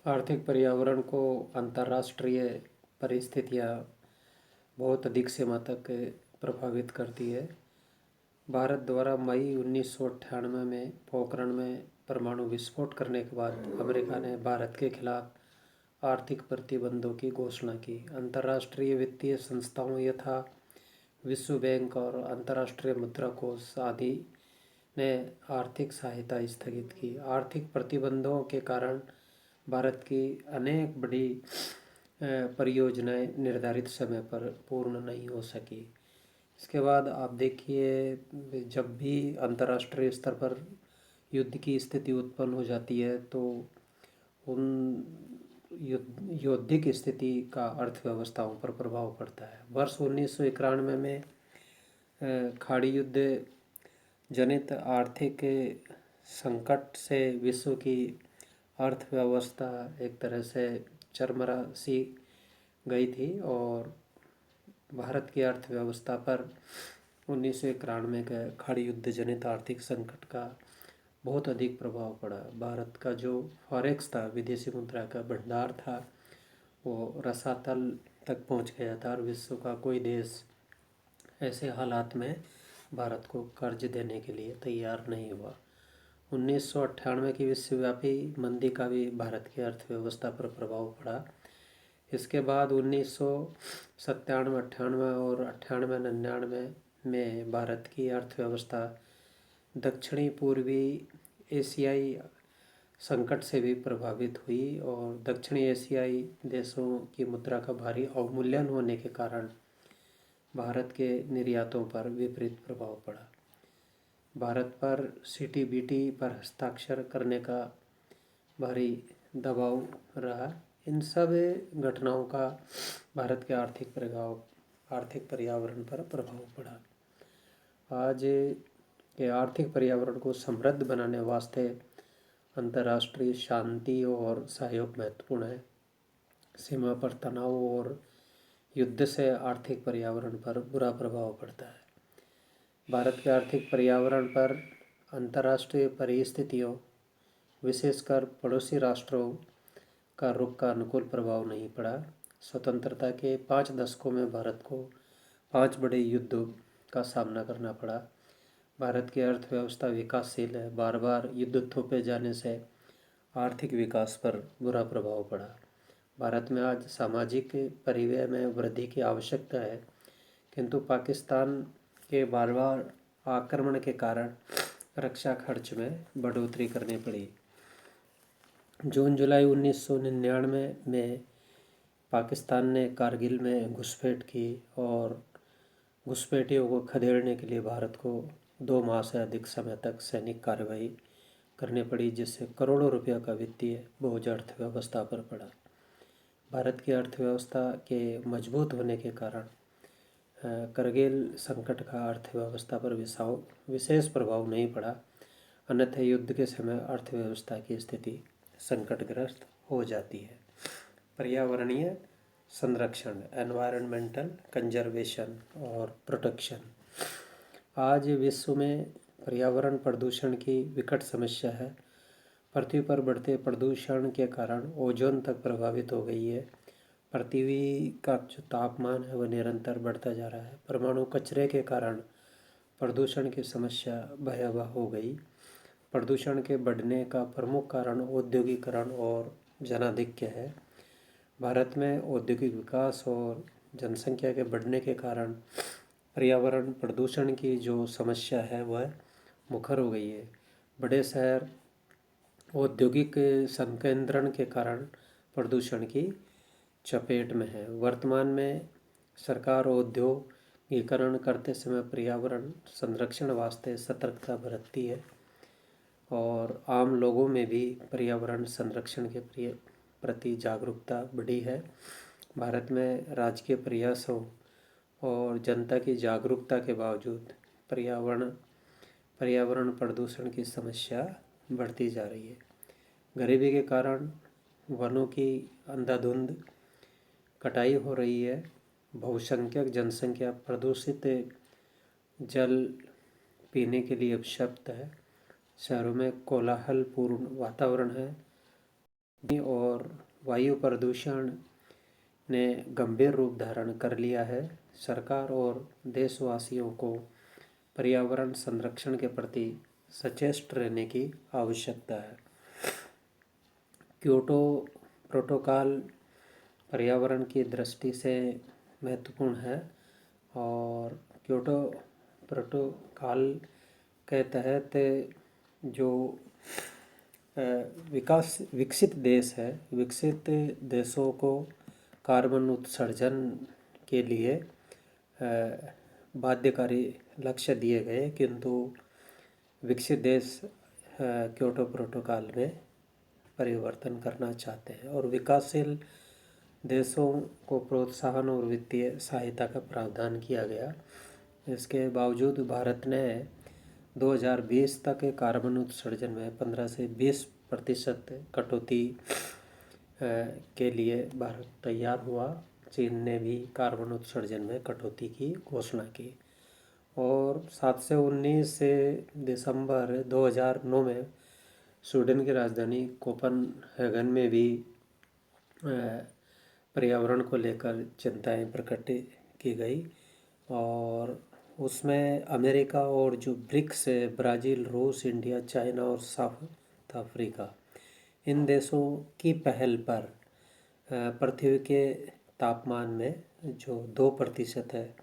आर्थिक पर्यावरण को अंतर्राष्ट्रीय परिस्थितियाँ बहुत अधिक सीमा तक प्रभावित करती है। भारत द्वारा मई 1998 में पोखरण में परमाणु विस्फोट करने के बाद अमेरिका ने भारत के खिलाफ आर्थिक प्रतिबंधों की घोषणा की। अंतर्राष्ट्रीय वित्तीय संस्थाओं यथा विश्व बैंक और अंतर्राष्ट्रीय मुद्रा कोष आदि ने आर्थिक सहायता स्थगित की। आर्थिक प्रतिबंधों के कारण भारत की अनेक बड़ी परियोजनाएं निर्धारित समय पर पूर्ण नहीं हो सकी। इसके बाद आप देखिए, जब भी अंतर्राष्ट्रीय स्तर पर युद्ध की स्थिति उत्पन्न हो जाती है तो उन युद्धिक स्थिति का अर्थव्यवस्थाओं पर प्रभाव पड़ता है। वर्ष 1991 में खाड़ी युद्ध जनित आर्थिक संकट से विश्व की अर्थव्यवस्था एक तरह से चरमरा सी गई थी और भारत की अर्थव्यवस्था पर 1991 के खाड़ी युद्ध जनित आर्थिक संकट का बहुत अधिक प्रभाव पड़ा। भारत का जो फॉरेक्स था, विदेशी मुद्रा का भंडार था, वो रसातल तक पहुंच गया था और विश्व का कोई देश ऐसे हालात में भारत को कर्ज देने के लिए तैयार नहीं हुआ। 1998 की विश्वव्यापी मंदी का भी भारत की अर्थव्यवस्था पर प्रभाव पड़ा। इसके बाद 1997, 98 और 98, 99 में भारत की अर्थव्यवस्था दक्षिणी पूर्वी एशियाई संकट से भी प्रभावित हुई और दक्षिणी एशियाई देशों की मुद्रा का भारी अवमूल्यन होने के कारण भारत के निर्यातों पर विपरीत प्रभाव पड़ा। भारत पर सीटीबीटी पर हस्ताक्षर करने का भारी दबाव रहा। इन सब घटनाओं का भारत के आर्थिक पर्यावरण पर प्रभाव पड़ा। आज के आर्थिक पर्यावरण को समृद्ध बनाने वास्ते अंतर्राष्ट्रीय शांति और सहयोग महत्वपूर्ण है। सीमा पर तनाव और युद्ध से आर्थिक पर्यावरण पर बुरा प्रभाव पड़ता है। भारत के आर्थिक पर्यावरण पर अंतर्राष्ट्रीय परिस्थितियों, विशेषकर पड़ोसी राष्ट्रों का रुख का अनुकूल प्रभाव नहीं पड़ा। स्वतंत्रता के 5 दशकों में भारत को 5 बड़े युद्धों का सामना करना पड़ा। भारत की अर्थव्यवस्था विकासशील है। बार बार युद्ध थोपे जाने से आर्थिक विकास पर बुरा प्रभाव पड़ा। भारत में आज सामाजिक परिव्यय में वृद्धि की आवश्यकता है, किंतु पाकिस्तान के बार बार आक्रमण के कारण रक्षा खर्च में बढ़ोतरी करनी पड़ी। जून जुलाई 1999 में पाकिस्तान ने कारगिल में घुसपैठ की और घुसपैठियों को खदेड़ने के लिए भारत को 2 माह से अधिक समय तक सैनिक कार्रवाई करनी पड़ी, जिससे करोड़ों रुपये का वित्तीय बोझ अर्थव्यवस्था पर पड़ा। भारत की अर्थव्यवस्था के मजबूत होने के कारण कारगिल संकट का अर्थव्यवस्था पर विशेष प्रभाव नहीं पड़ा, अन्यथा युद्ध के समय अर्थव्यवस्था की स्थिति संकटग्रस्त हो जाती है। पर्यावरणीय संरक्षण, एनवायरमेंटल कंजर्वेशन और प्रोटेक्शन। आज विश्व में पर्यावरण प्रदूषण की विकट समस्या है। पृथ्वी पर बढ़ते प्रदूषण के कारण ओजोन तक प्रभावित हो गई है। पृथ्वी का जो तापमान है वह निरंतर बढ़ता जा रहा है। परमाणु कचरे के कारण प्रदूषण की समस्या भयावह हो गई। प्रदूषण के बढ़ने का प्रमुख कारण औद्योगिकरण और जनाधिक्य है। भारत में औद्योगिक विकास और जनसंख्या के बढ़ने के कारण पर्यावरण प्रदूषण की जो समस्या है वह मुखर हो गई है। बड़े शहर औद्योगिक संकेंद्रण के कारण प्रदूषण की चपेट में है। वर्तमान में सरकार औद्योगिकरण करते समय पर्यावरण संरक्षण वास्ते सतर्कता बरतती है और आम लोगों में भी पर्यावरण संरक्षण के प्रति जागरूकता बढ़ी है। भारत में राजकीय प्रयासों और जनता की जागरूकता के बावजूद पर्यावरण प्रदूषण की समस्या बढ़ती जा रही है। गरीबी के कारण वनों की अंधाधुंध कटाई हो रही है। बहुसंख्यक जनसंख्या प्रदूषित जल पीने के लिए अभिशप्त है। शहरों में कोलाहलपूर्ण वातावरण है। और वायु प्रदूषण ने गंभीर रूप धारण कर लिया है। सरकार और देशवासियों को पर्यावरण संरक्षण के प्रति सचेत रहने की आवश्यकता है। क्योटो प्रोटोकॉल पर्यावरण की दृष्टि से महत्वपूर्ण है और क्योटो प्रोटोकॉल के तहत जो विकसित देश है, विकसित देशों को कार्बन उत्सर्जन के लिए बाध्यकारी लक्ष्य दिए गए, किंतु विकसित देश क्योटो प्रोटोकॉल में परिवर्तन करना चाहते हैं और विकासशील देशों को प्रोत्साहन और वित्तीय सहायता का प्रावधान किया गया। इसके बावजूद भारत ने 2020 तक कार्बन उत्सर्जन में 15 से 20% कटौती के लिए भारत तैयार हुआ। चीन ने भी कार्बन उत्सर्जन में कटौती की घोषणा की और 7 से 19 दिसंबर 2009 में स्वीडन की राजधानी कोपेनहेगन में भी पर्यावरण को लेकर चिंताएं प्रकट की गई और उसमें अमेरिका और जो ब्रिक्स है, ब्राज़ील, रूस, इंडिया, चाइना और साउथ अफ्रीका, इन देशों की पहल पर पृथ्वी के तापमान में जो 2% है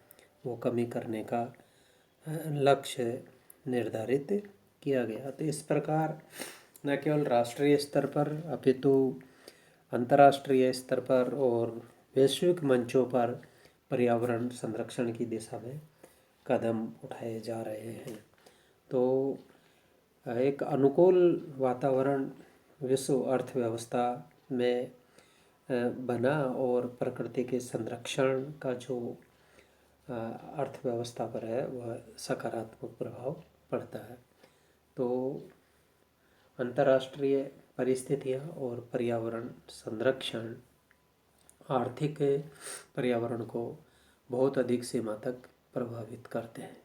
वो कमी करने का लक्ष्य निर्धारित किया गया। तो इस प्रकार न केवल राष्ट्रीय स्तर पर अपितु अंतर्राष्ट्रीय स्तर पर और वैश्विक मंचों पर पर्यावरण संरक्षण की दिशा में कदम उठाए जा रहे हैं। तो एक अनुकूल वातावरण विश्व अर्थव्यवस्था में बना और प्रकृति के संरक्षण का जो अर्थव्यवस्था पर है वह सकारात्मक प्रभाव पड़ता है। तो अंतर्राष्ट्रीय परिस्थितियाँ और पर्यावरण संरक्षण आर्थिक पर्यावरण को बहुत अधिक सीमा तक प्रभावित करते हैं।